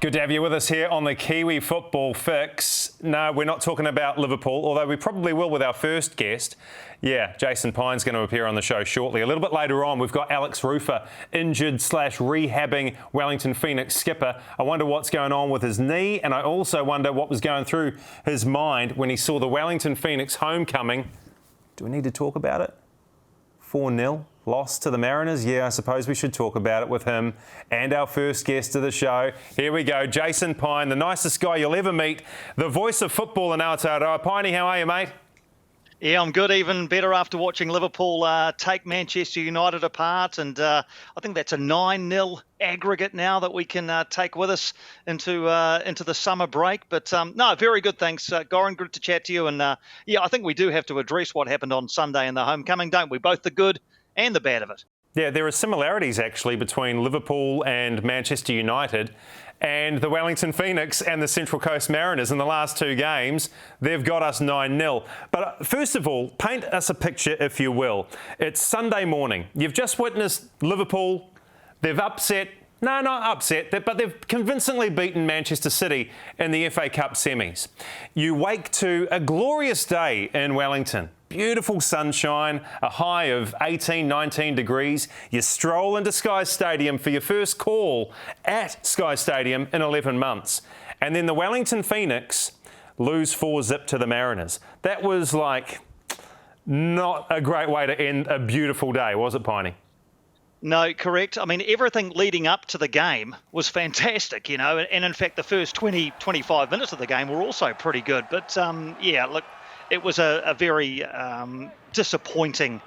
Good to have you with us here on the Kiwi Football Fix. No, we're not talking about Liverpool, although we probably will with our first guest. Yeah, Jason Pine's going to appear on the show shortly. A little bit later on, we've got Alex Rufer, injured/rehabbing Wellington Phoenix skipper. I wonder what's going on with his knee, and I also wonder what was going through his mind when he saw the Wellington Phoenix homecoming. Do we need to talk about it? 4-0. Loss to the Mariners? Yeah, I suppose we should talk about it with him and our first guest of the show. Here we go, Jason Pine, the nicest guy you'll ever meet, the voice of football in Aotearoa. Piney, how are you, mate? Yeah, I'm good. Even better after watching Liverpool take Manchester United apart. And I think that's a 9-0 aggregate now that we can take with us into the summer break. But no, very good. Thanks, Goran. Good to chat to you. And yeah, I think we do have to address what happened on Sunday in the homecoming, don't we? Both the good and the bad of it. Yeah, there are similarities actually between Liverpool and Manchester United and the Wellington Phoenix and the Central Coast Mariners in the last two games. They've got us 9-0. But first of all, paint us a picture, if you will. It's Sunday morning. You've just witnessed Liverpool. They've upset. No, not upset, but they've convincingly beaten Manchester City in the FA Cup semis. You wake to a glorious day in Wellington. Beautiful sunshine, a high of 18, 19 degrees. You stroll into Sky Stadium for your first call at Sky Stadium in 11 months. And then the Wellington Phoenix lose 4-0 to the Mariners. That was like not a great way to end a beautiful day, was it, Piney? No, correct. I mean, everything leading up to the game was fantastic, you know, and in fact, the first 20, 25 minutes of the game were also pretty good. But yeah, look, it was a very disappointing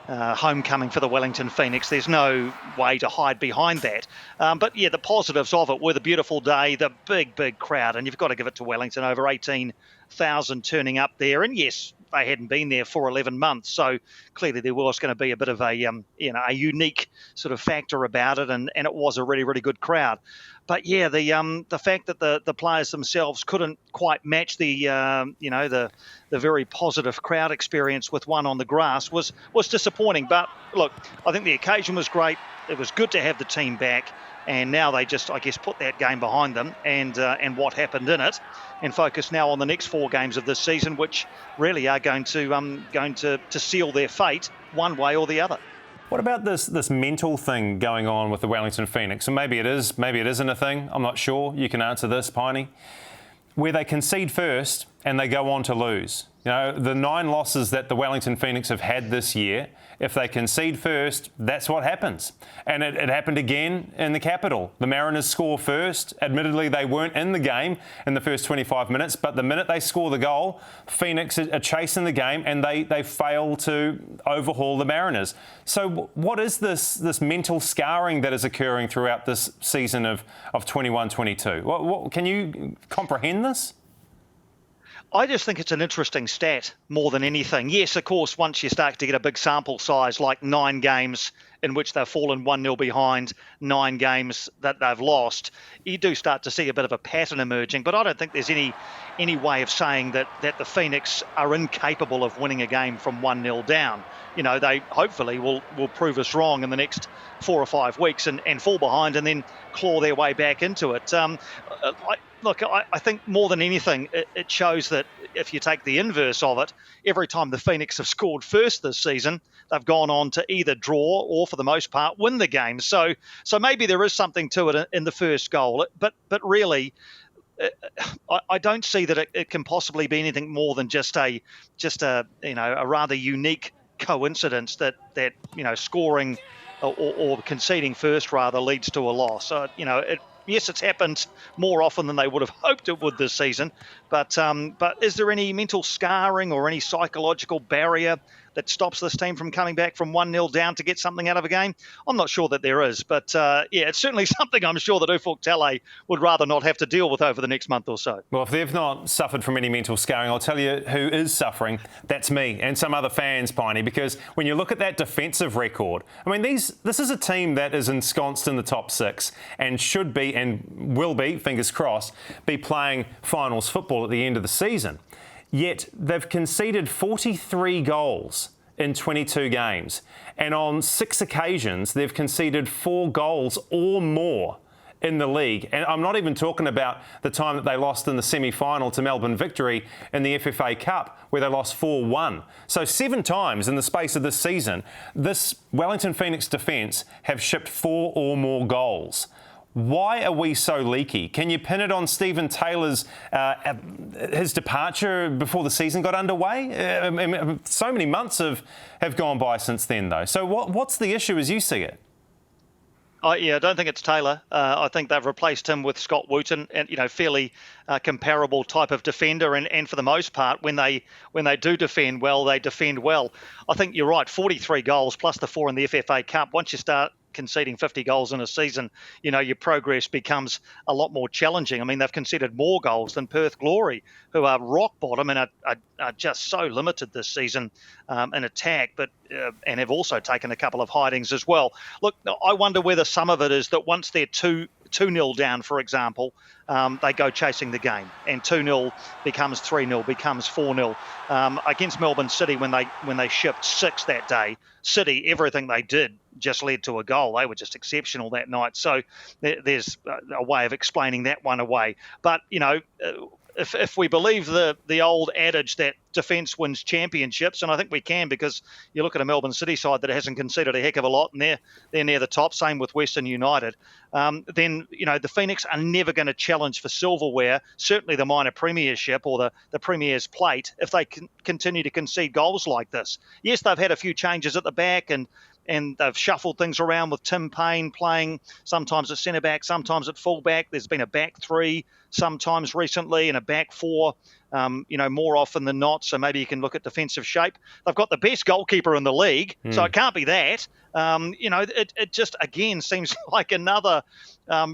homecoming for the Wellington Phoenix. There's no way to hide behind that. But yeah, the positives of it were the beautiful day, the big crowd, and you've got to give it to Wellington, over 18,000 turning up there. And yes, they hadn't been there for 11 months, so clearly there was going to be a bit of a a unique sort of factor about it, and it was a really good crowd. But yeah, the fact that the players themselves couldn't quite match the very positive crowd experience with one on the grass was disappointing. But look, I think the occasion was great. It was good to have the team back. And now they just, I guess, put that game behind them and what happened in it, and focus now on the next 4 games of this season, which really are going to seal their fate one way or the other. What about this mental thing going on with the Wellington Phoenix? And maybe it isn't a thing. I'm not sure. You can answer this, Piney. Where they concede first and they go on to lose. You know, the 9 losses that the Wellington Phoenix have had this year, if they concede first, that's what happens. And it happened again in the capital. The Mariners score first. Admittedly, they weren't in the game in the first 25 minutes, but the minute they score the goal, Phoenix are chasing the game and they fail to overhaul the Mariners. So what is this mental scarring that is occurring throughout this season of 21-22? What, can you comprehend this? I just think it's an interesting stat more than anything. Yes, of course, once you start to get a big sample size, like 9 games in which they've fallen 1-0 behind, 9 games that they've lost, you do start to see a bit of a pattern emerging. But I don't think there's any way of saying that the Phoenix are incapable of winning a game from 1-0 down. You know, they hopefully will prove us wrong in the next 4 or 5 weeks and fall behind and then claw their way back into it. I think more than anything, it shows that if you take the inverse of it, every time the Phoenix have scored first this season, they've gone on to either draw or, for the most part, win the game. So maybe there is something to it in the first goal. But really, I don't see that it can possibly be anything more than just a rather unique coincidence that scoring or conceding first rather leads to a loss. Yes, it's happened more often than they would have hoped it would this season, but is there any mental scarring or any psychological barrier that stops this team from coming back from 1-0 down to get something out of a game? I'm not sure that there is, but yeah, it's certainly something I'm sure that Ufuk Talay would rather not have to deal with over the next month or so. Well, if they've not suffered from any mental scarring, I'll tell you who is suffering. That's me and some other fans, Piney, because when you look at that defensive record, I mean, this is a team that is ensconced in the top 6 and should be and will be, fingers crossed, be playing finals football at the end of the season. Yet they've conceded 43 goals in 22 games. And on 6 occasions, they've conceded 4 goals or more in the league. And I'm not even talking about the time that they lost in the semi-final to Melbourne Victory in the FFA Cup, where they lost 4-1. So 7 times in the space of this season, this Wellington Phoenix defence have shipped 4 or more goals. Why are we so leaky? Can you pin it on Stephen Taylor's his departure before the season got underway? So many months have gone by since then, though. So what's the issue as you see it? I don't think it's Taylor. I think they've replaced him with Scott Wooten, and fairly comparable type of defender. And for the most part, when they do defend well, they defend well. I think you're right. 43 goals plus the 4 in the FFA Cup. Once you start conceding 50 goals in a season, your progress becomes a lot more challenging. I mean, they've conceded more goals than Perth Glory, who are rock bottom and are just so limited this season in attack, but and have also taken a couple of hidings as well. Look, I wonder whether some of it is that once they're 2-0 down, for example, they go chasing the game, and 2-0 becomes 3-0, becomes 4-0. Against Melbourne City, when they shipped 6 that day, City, everything they did just led to a goal. They were just exceptional that night. So there's a way of explaining that one away. But, if we believe the old adage that defence wins championships, and I think we can, because you look at a Melbourne City side that hasn't conceded a heck of a lot, and they're near the top, same with Western United, then, the Phoenix are never going to challenge for silverware, certainly the minor premiership or the Premier's plate, if they continue to concede goals like this. Yes, they've had a few changes at the back, and they've shuffled things around with Tim Payne playing sometimes at centre-back, sometimes at full-back. There's been a back 3 sometimes recently and a back 4, more often than not. So maybe you can look at defensive shape. They've got the best goalkeeper in the league, so it can't be that. It just, again, seems like another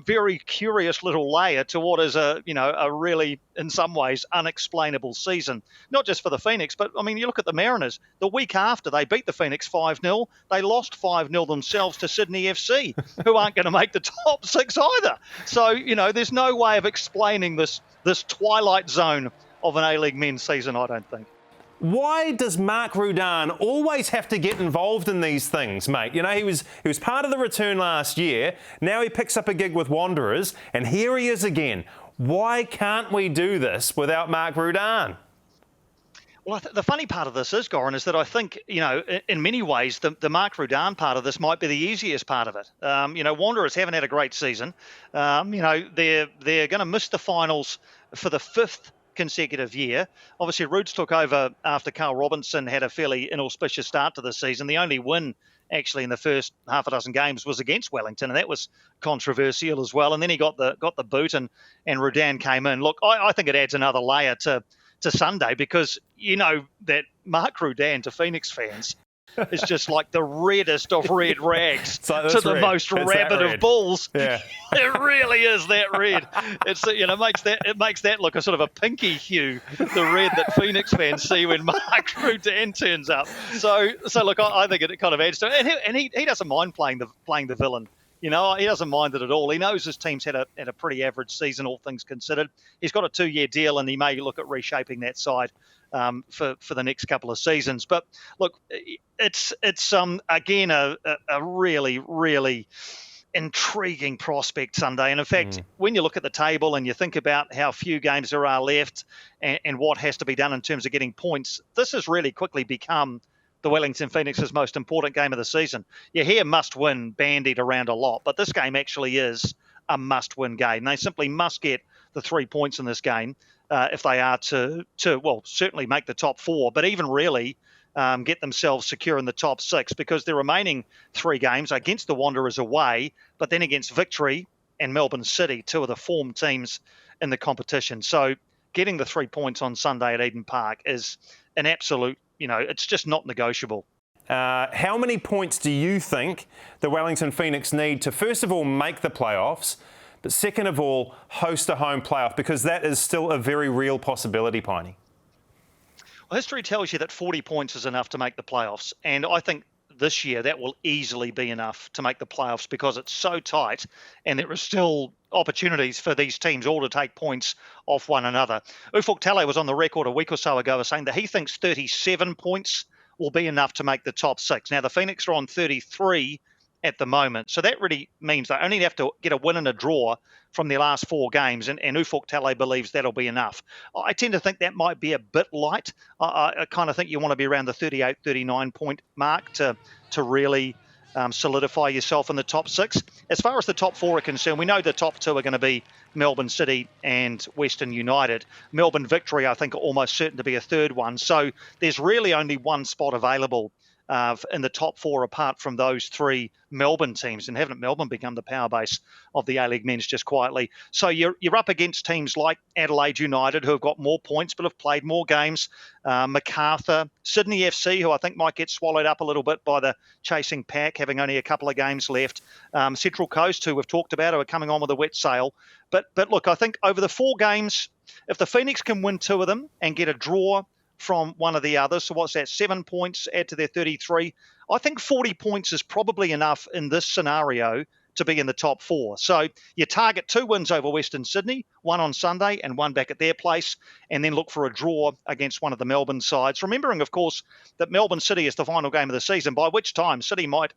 very curious little layer to what is a really, in some ways, unexplainable season. Not just for the Phoenix, but, you look at the Mariners. The week after, they beat the Phoenix 5-0. They lost 5-0 themselves to Sydney FC, who aren't going to make the top 6 either. So, there's no way of explaining this twilight zone of an A-League men's season, I don't think. Why does Mark Rudan always have to get involved in these things, mate? He was part of the return last year. Now he picks up a gig with Wanderers, and here he is again. Why can't we do this without Mark Rudan? Well, the funny part of this is, Goran, is that I think, in many ways, the Mark Rudan part of this might be the easiest part of it. Wanderers haven't had a great season. They're going to miss the finals for the 5th consecutive year. Obviously, Roots took over after Carl Robinson had a fairly inauspicious start to the season. The only win, actually, in the first half a dozen games was against Wellington, and that was controversial as well. And then he got the boot, and Rudan came in. Look, I think it adds another layer to Sunday, because that Mark Rudan to Phoenix fans is just like the reddest of red rags to the most rabid of bulls. Yeah. It really is that red. It makes that look a sort of a pinky hue, the red that Phoenix fans see when Mark Rudan turns up. So look, I think it kind of adds to it, and he doesn't mind playing the villain. He doesn't mind it at all. He knows his team's had a pretty average season, all things considered. He's got a 2-year deal, and he may look at reshaping that side for the next couple of seasons. But look, it's again a really, really intriguing prospect Sunday. And in fact, when you look at the table and you think about how few games there are left and what has to be done in terms of getting points, this has really quickly become the Wellington Phoenix's most important game of the season. You hear must-win bandied around a lot, but this game actually is a must-win game. They simply must get the 3 points in this game if they are to certainly make the top 4, but even really get themselves secure in the top 6, because the remaining 3 games against the Wanderers away, but then against Victory and Melbourne City, 2 of the form teams in the competition. So getting the 3 points on Sunday at Eden Park is an absolute, it's just not negotiable. How many points do you think the Wellington Phoenix need to, first of all, make the playoffs, but second of all, host a home playoff? Because that is still a very real possibility, Piney. Well, history tells you that 40 points is enough to make the playoffs. And I think this year that will easily be enough to make the playoffs, because it's so tight and there are still opportunities for these teams all to take points off one another. Ufuk Talay was on the record a week or so ago as saying that he thinks 37 points will be enough to make the top 6. Now, the Phoenix are on 33 at the moment. So that really means they only have to get a win and a draw from their last 4 games, and Ufuk Talay believes that'll be enough. I tend to think that might be a bit light. I kind of think you want to be around the 38, 39 point mark to really solidify yourself in the top 6. As far as the top 4 are concerned, we know the top 2 are going to be Melbourne City and Western United. Melbourne Victory, I think, are almost certain to be a third one. So there's really only one spot available in the top 4 apart from those 3 Melbourne teams. And haven't Melbourne become the power base of the A-League men's just quietly? So you're up against teams like Adelaide United, who have got more points but have played more games. Macarthur, Sydney FC, who I think might get swallowed up a little bit by the chasing pack, having only a couple of games left. Central Coast, who we've talked about, who are coming on with a wet sail. But look, I think over the 4 games, if the Phoenix can win 2 of them and get a draw from one of the others, so what's that, 7 points, add to their 33, I think 40 points is probably enough in this scenario to be in the top 4. So you target 2 wins over Western Sydney, 1 on Sunday and 1 back at their place, and then look for a draw against one of the Melbourne sides. Remembering, of course, that Melbourne City is the final game of the season, by which time City might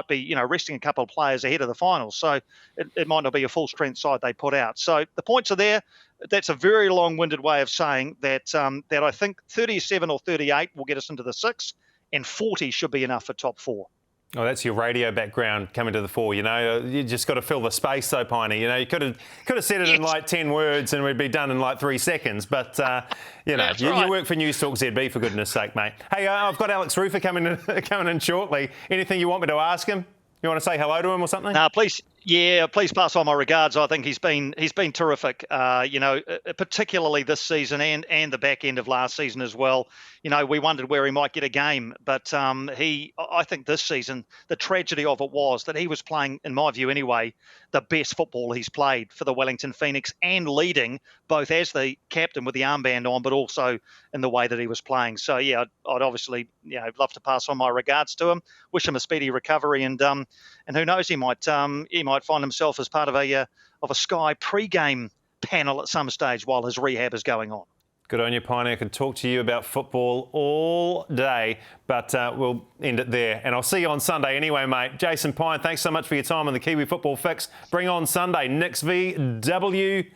be resting a couple of players ahead of the finals. So it might not be a full strength side they put out. So the points are there. That's a very long-winded way of saying that that I think 37 or 38 will get us into the 6, and 40 should be enough for top 4. Oh, that's your radio background coming to the fore. You just got to fill the space, though, Piney. You could have said it in like 10 words and we'd be done in like 3 seconds. But you work for News Talk ZB, for goodness sake, mate. Hey, I've got Alex Rufer coming in shortly. Anything you want me to ask him? You want to say hello to him or something? Please pass on my regards. I think he's been terrific. Particularly this season and the back end of last season as well. We wondered where he might get a game, but I think this season the tragedy of it was that he was playing, in my view anyway, the best football he's played for the Wellington Phoenix, and leading both as the captain with the armband on, but also in the way that he was playing. So yeah, I'd obviously love to pass on my regards to him. Wish him a speedy recovery, and who knows, he might find himself as part of a Sky pre-game panel at some stage while his rehab is going on. Good on you, Piney. I could talk to you about football all day, but we'll end it there. And I'll see you on Sunday anyway, mate. Jason Pine, thanks so much for your time on the Kiwi Football Fix. Bring on Sunday, Knicks v WSW.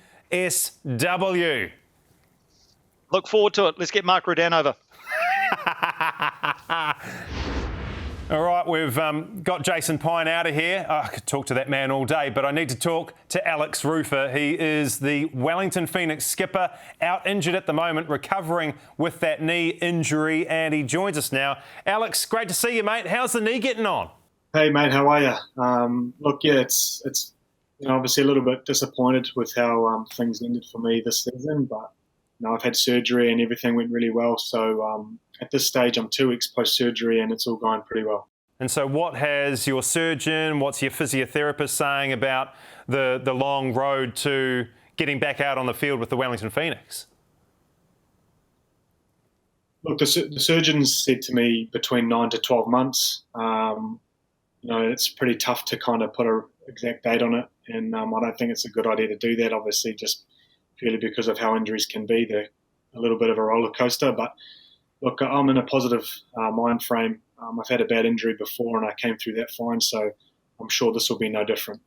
Look forward to it. Let's get Mark Rudan over. All right, we've got Jason Pine out of here. I could talk to that man all day, but I need to talk to Alex Rufer. He is the Wellington Phoenix skipper, out injured at the moment, recovering with that knee injury, and he joins us now. Alex, great to see you, mate. How's the knee getting on? Hey, mate, how are you? It's obviously a little bit disappointed with how things ended for me this season, but I've had surgery and everything went really well. So at this stage, I'm 2 weeks post-surgery and it's all going pretty well. And so what has your surgeon, what's your physiotherapist saying about the long road to getting back out on the field with the Wellington Phoenix? Look, the surgeons said to me between 9 to 12 months. It's pretty tough to kind of put an exact date on it. And I don't think it's a good idea to do that, obviously, just purely because of how injuries can be. They're a little bit of a roller coaster. But look, I'm in a positive mind frame. I've had a bad injury before and I came through that fine, so I'm sure this will be no different.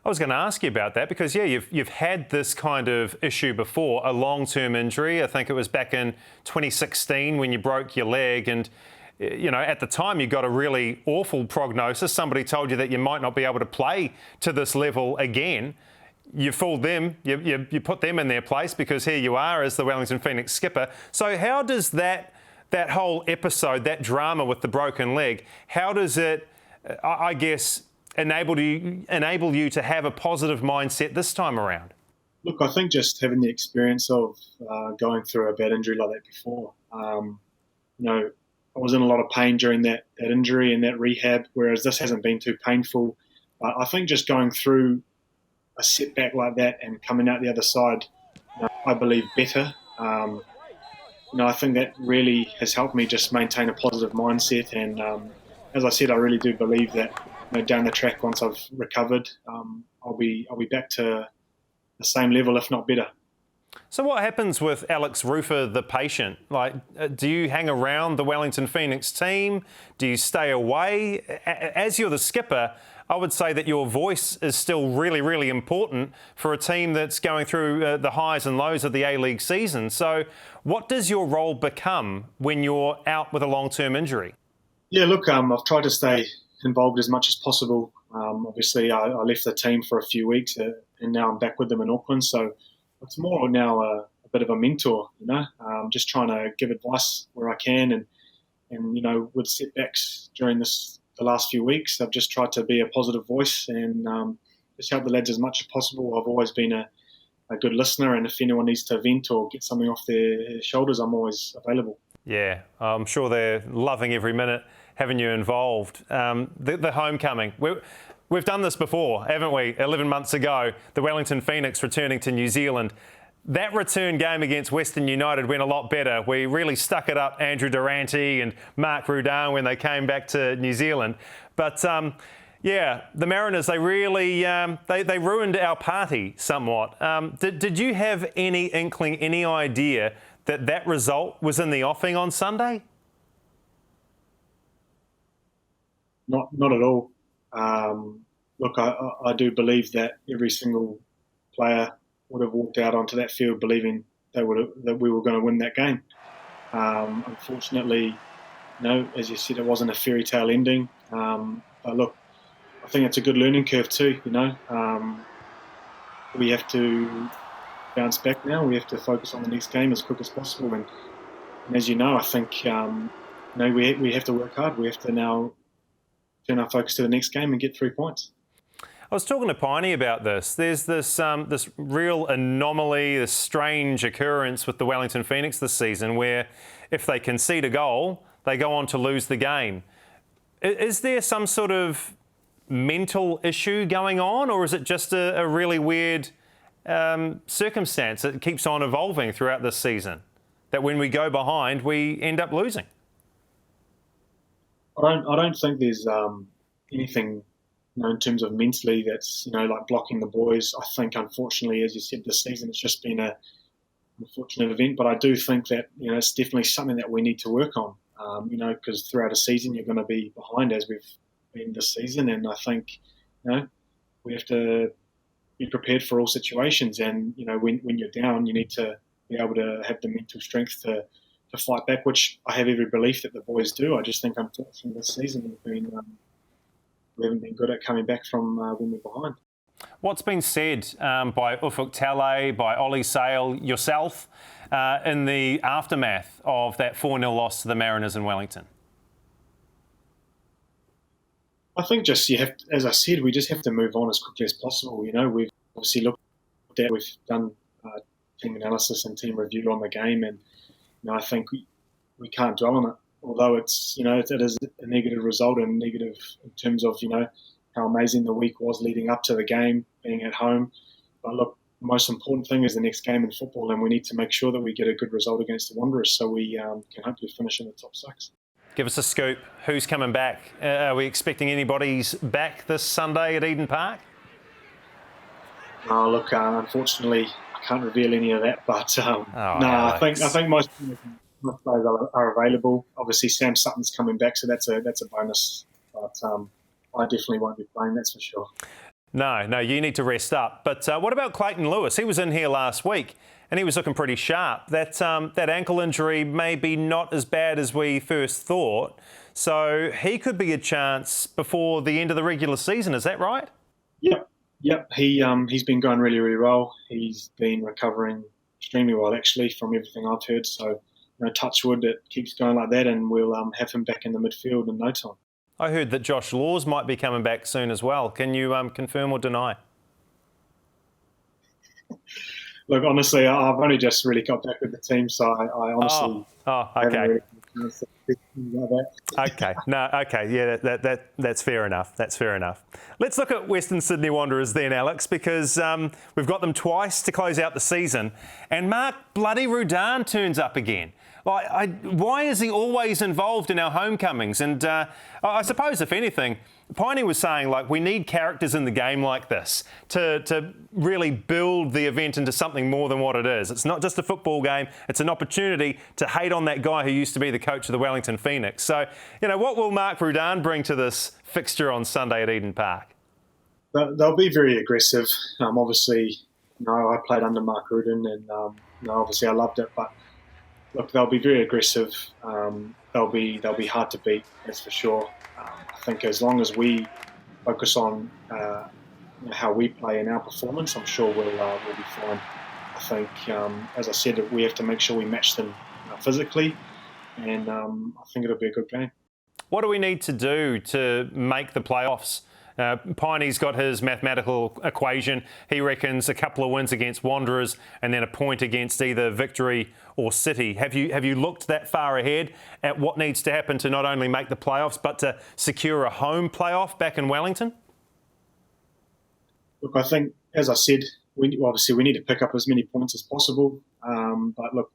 I was going to ask you about that because, you've had this kind of issue before, a long-term injury. I think it was back in 2016 when you broke your leg, and at the time you got a really awful prognosis. Somebody told you that you might not be able to play to this level again. You fooled them, you put them in their place because here you are as the Wellington Phoenix skipper. So how does that whole episode, that drama with the broken leg, how does it, I guess, enable you to have a positive mindset this time around? Look, I think just having the experience of going through a bad injury like that before, I was in a lot of pain during that injury and that rehab, whereas this hasn't been too painful. But I think just going through a setback like that and coming out the other side, I believe better. I think that really has helped me just maintain a positive mindset. And as I said, I really do believe that down the track, once I've recovered, I'll be back to the same level, if not better. So what happens with Alex Rufer, the patient? Do you hang around the Wellington Phoenix team? Do you stay away? As you're the skipper, I would say that your voice is still really, really important for a team that's going through the highs and lows of the A-League season. So what does your role become when you're out with a long-term injury? Yeah, look, I've tried to stay involved as much as possible. Obviously, I left the team for a few weeks and now I'm back with them in Auckland. So it's more now a bit of a mentor, just trying to give advice where I can. And with setbacks during the last few weeks, I've just tried to be a positive voice and just help the lads as much as possible. I've always been a good listener, and if anyone needs to vent or get something off their shoulders, I'm always available. Yeah, I'm sure they're loving every minute having you involved. The homecoming. We've done this before, haven't we? 11 months ago, the Wellington Phoenix returning to New Zealand. That return game against Western United went a lot better. We really stuck it up Andrew Durante and Mark Rudan when they came back to New Zealand. But the Mariners, they really they ruined our party somewhat. Did you have any inkling, any idea that result was in the offing on Sunday? Not at all. Look, I do believe that every single player would have walked out onto that field believing that we were going to win that game. Unfortunately, as you said, it wasn't a fairy tale ending. But look, I think it's a good learning curve too. We have to bounce back now. We have to focus on the next game as quick as possible. And as you know, I think we have to work hard. We have to now turn our focus to the next game and get 3 points. I was talking to Piney about this. There's this real anomaly, this strange occurrence with the Wellington Phoenix this season where if they concede a goal, they go on to lose the game. Is there some sort of mental issue going on, or is it just a really weird circumstance that keeps on evolving throughout this season, that when we go behind, we end up losing? I don't think there's anything in terms of mentally that's like blocking the boys. I think unfortunately, as you said, this season it's just been an unfortunate event. But I do think that it's definitely something that we need to work on. Because throughout a season you're going to be behind as we've been this season, and I think we have to be prepared for all situations. And when you're down, you need to be able to have the mental strength to fight back, which I have every belief that the boys do. I just think unfortunately this season we haven't been good at coming back from when we're behind. What's been said by Ufuk Talay, by Ollie Sale, yourself, in the aftermath of that 4-0 loss to the Mariners in Wellington? I think as I said, we just have to move on as quickly as possible. We've obviously looked at, we've done team analysis and team review on the game, and I think we can't dwell on it. Although it is a negative result and negative in terms of how amazing the week was leading up to the game, being at home. But look, the most important thing is the next game in football, and we need to make sure that we get a good result against the Wanderers so we can hopefully finish in the top 6. Give us a scoop. Who's coming back? Are we expecting anybody's back this Sunday at Eden Park? Look, unfortunately, I can't reveal any of that. But I think most players are available. Obviously, Sam Sutton's coming back, so that's a bonus. But I definitely won't be playing, that's for sure. No, you need to rest up. But what about Clayton Lewis? He was in here last week and he was looking pretty sharp. That ankle injury may be not as bad as we first thought. So he could be a chance before the end of the regular season. Is that right? Yep. He's been going really, really well. He's been recovering extremely well, actually, from everything I've heard. So, touch wood, it keeps going like that, and we'll have him back in the midfield in no time. I heard that Josh Laws might be coming back soon as well. Can you confirm or deny? Look, honestly, I've only just really got back with the team, so I honestly... okay. Okay. Yeah, that's fair enough. That's fair enough. Let's look at Western Sydney Wanderers then, Alex, because we've got them twice to close out the season, and Mark bloody Rudan turns up again. Why is he always involved in our homecomings? And I suppose, if anything, Piney was saying, like, we need characters in the game like this to really build the event into something more than what it is. It's not just a football game. It's an opportunity to hate on that guy who used to be the coach of the Wellington Phoenix. So, what will Mark Rudan bring to this fixture on Sunday at Eden Park? They'll be very aggressive. Obviously, I played under Mark Rudan, and obviously I loved it. But look, they'll be very aggressive. They'll be hard to beat, that's for sure. I think as long as we focus on how we play in our performance, I'm sure we'll be fine. I think, as I said, we have to make sure we match them physically, and I think it'll be a good game. What do we need to do to make the playoffs? Piney's got his mathematical equation. He reckons a couple of wins against Wanderers and then a point against either Victory or City. Have you looked that far ahead at what needs to happen to not only make the playoffs but to secure a home playoff back in Wellington? Look, I think, as I said, we need to pick up as many points as possible. But look,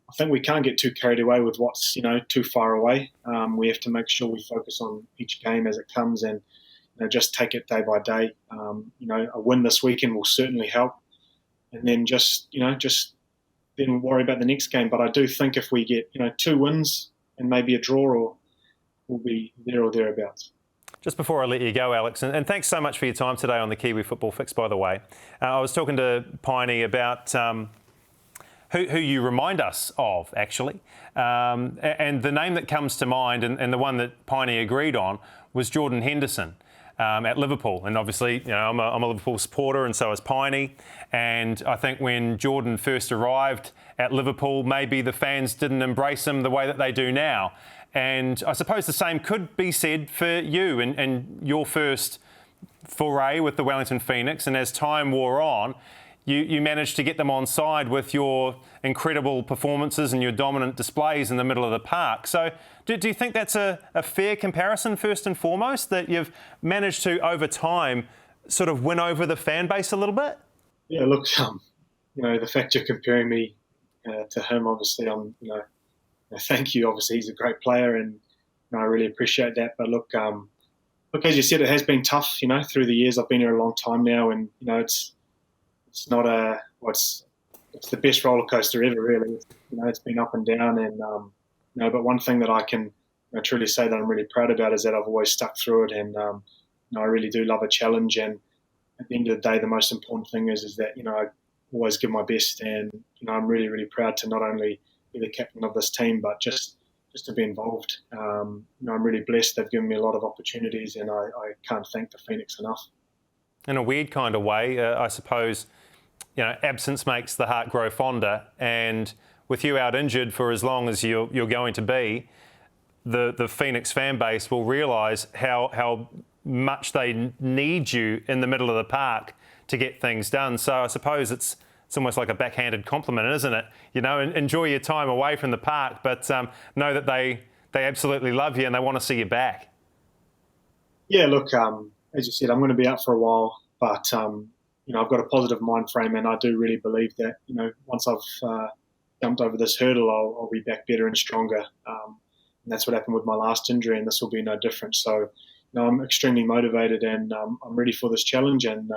I think we can't get too carried away with what's too far away. We have to make sure we focus on each game as it comes and just take it day by day. A win this weekend will certainly help, and then just then worry about the next game. But I do think if we get 2 wins and maybe a draw, we'll be there or thereabouts. Just before I let you go, Alex, and thanks so much for your time today on the Kiwi Football Fix, by the way. I was talking to Piney about who you remind us of, actually. And the name that comes to mind, and the one that Piney agreed on, was Jordan Henderson. At Liverpool, and obviously, I'm a Liverpool supporter, and so is Piney. And I think when Jordan first arrived at Liverpool, maybe the fans didn't embrace him the way that they do now. And I suppose the same could be said for you and your first foray with the Wellington Phoenix. And as time wore on, you managed to get them on side with your incredible performances and your dominant displays in the middle of the park. So do you think that's a fair comparison, first and foremost, that you've managed to, over time, sort of win over the fan base a little bit? Yeah, look, the fact you're comparing me to him, obviously, thank you. Obviously, he's a great player, and I really appreciate that. But look, as you said, it has been tough, through the years. I've been here a long time now, and, it's not it's the best roller coaster ever, really. It's been up and down, and but one thing that I can truly say that I'm really proud about is that I've always stuck through it, and I really do love a challenge. And at the end of the day, the most important thing is that I always give my best, and I'm really, really proud to not only be the captain of this team, but just to be involved. I'm really blessed. They've given me a lot of opportunities, and I can't thank the Phoenix enough. In a weird kind of way, I suppose. Absence makes the heart grow fonder, and with you out injured for as long as you're going to be, the Phoenix fan base will realise how much they need you in the middle of the park to get things done. So I suppose it's almost like a backhanded compliment, isn't it? Enjoy your time away from the park, but know that they absolutely love you and they want to see you back. Yeah, look, as you said, I'm going to be out for a while, but I've got a positive mind frame, and I do really believe that, once I've jumped over this hurdle, I'll be back better and stronger. And that's what happened with my last injury, and this will be no different. So, I'm extremely motivated, and I'm ready for this challenge, and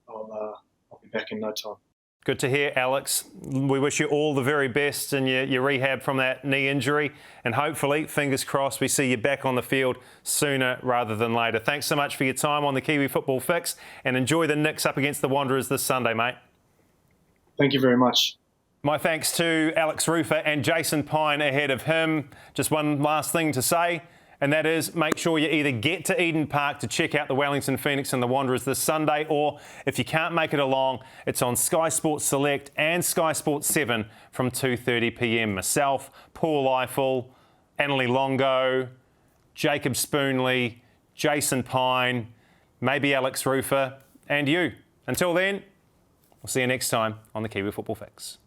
I'll be back in no time. Good to hear, Alex. We wish you all the very best in your rehab from that knee injury, and hopefully, fingers crossed, we see you back on the field sooner rather than later. Thanks so much for your time on the Kiwi Football Fix, and enjoy the Knicks up against the Wanderers this Sunday, mate. Thank you very much. My thanks to Alex Rufer and Jason Pine ahead of him. Just one last thing to say, and that is make sure you either get to Eden Park to check out the Wellington Phoenix and the Wanderers this Sunday, or if you can't make it along, it's on Sky Sports Select and Sky Sports 7 from 2:30 p.m. Myself, Paul Eiffel, Annalie Longo, Jacob Spoonley, Jason Pine, maybe Alex Rufer, and you. Until then, we'll see you next time on the Kiwi Football Fix.